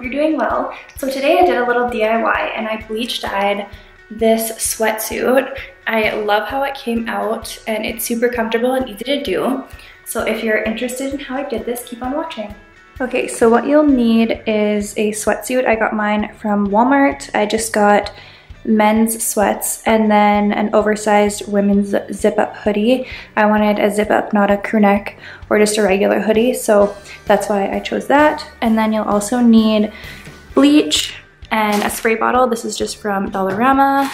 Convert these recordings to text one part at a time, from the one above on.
you're doing well. So today I did a little DIY and I bleach dyed this sweatsuit. I love how it came out and it's super comfortable and easy to do. So if you're interested in how I did this, keep on watching. Okay, so what you'll need is a sweatsuit. I got mine from Walmart. I just got men's sweats and then an oversized women's zip-up hoodie. I wanted a zip-up, not a crew neck or just a regular hoodie, so that's why I chose that. And then you'll also need bleach and a spray bottle. This is just from Dollarama.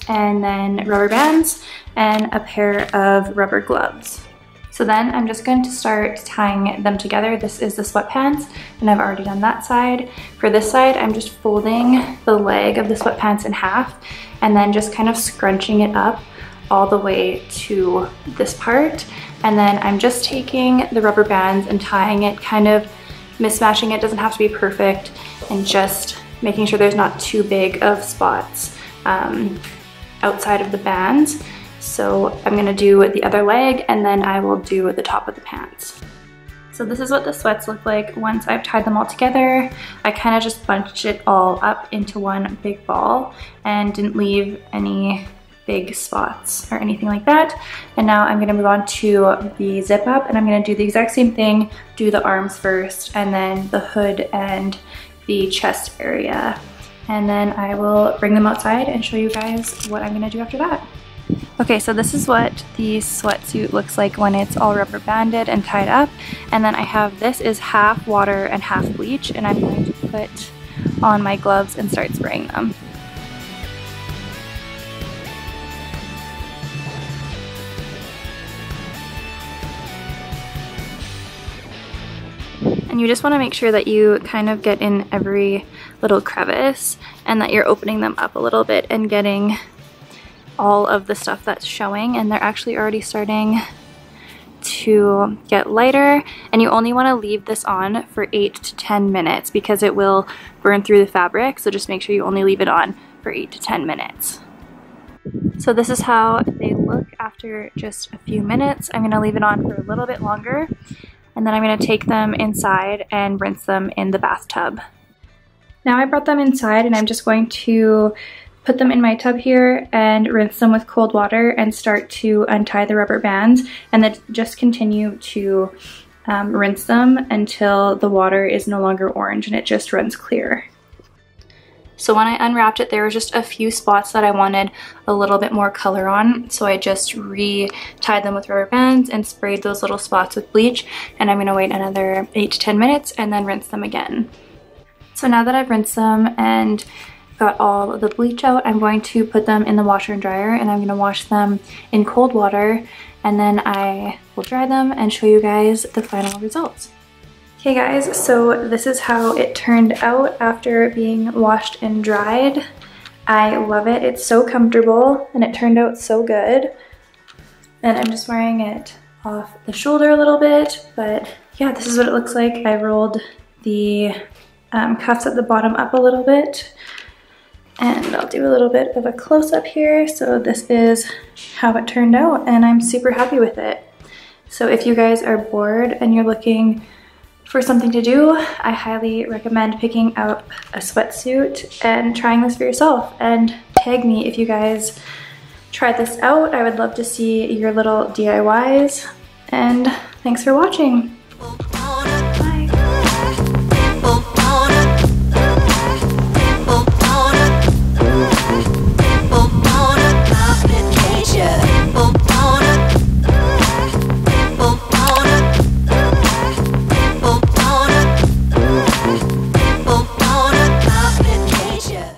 And then rubber bands and a pair of rubber gloves. So then I'm just going to start tying them together. This is the sweatpants and I've already done that side. For this side, I'm just folding the leg of the sweatpants in half and then just kind of scrunching it up all the way to this part. And then I'm just taking the rubber bands and tying it, kind of mismatching it, doesn't have to be perfect, and just making sure there's not too big of spots outside of the bands. So I'm gonna do the other leg and then I will do the top of the pants. So this is what the sweats look like once I've tied them all together. I kind of just bunched it all up into one big ball and didn't leave any big spots or anything like that. And now I'm gonna move on to the zip up and I'm gonna do the exact same thing, do the arms first and then the hood and the chest area. And then I will bring them outside and show you guys what I'm gonna do after that. Okay, so this is what the sweatsuit looks like when it's all rubber banded and tied up. And then I have, this is half water and half bleach, and I'm going to put on my gloves and start spraying them. And you just want to make sure that you kind of get in every little crevice and that you're opening them up a little bit and getting all of the stuff that's showing, and they're actually already starting to get lighter. And you only want to leave this on for 8 to 10 minutes because it will burn through the fabric, so just make sure you only leave it on for 8 to 10 minutes. So this is how they look after just a few minutes. I'm going to leave it on for a little bit longer and then I'm going to take them inside and rinse them in the bathtub. Now I brought them inside and I'm just going to put them in my tub here and rinse them with cold water and start to untie the rubber bands, and then just continue to rinse them until the water is no longer orange and it just runs clear. So when I unwrapped it, there were just a few spots that I wanted a little bit more color on, so I just re-tied them with rubber bands and sprayed those little spots with bleach, and I'm going to wait another 8 to 10 minutes and then rinse them again. So now that I've rinsed them and got all the bleach out, I'm going to put them in the washer and dryer, and I'm going to wash them in cold water, and then I will dry them and show you guys the final results. Okay guys, so this is how it turned out after being washed and dried. I love it. It's so comfortable and it turned out so good. And I'm just wearing it off the shoulder a little bit, but yeah, this is what it looks like. I rolled the cuffs at the bottom up a little bit. And I'll do a little bit of a close-up here. So this is how it turned out and I'm super happy with it. So if you guys are bored and you're looking for something to do, I highly recommend picking out a sweatsuit and trying this for yourself, and tag me if you guys try this out. I would love to see your little DIYs, and thanks for watching.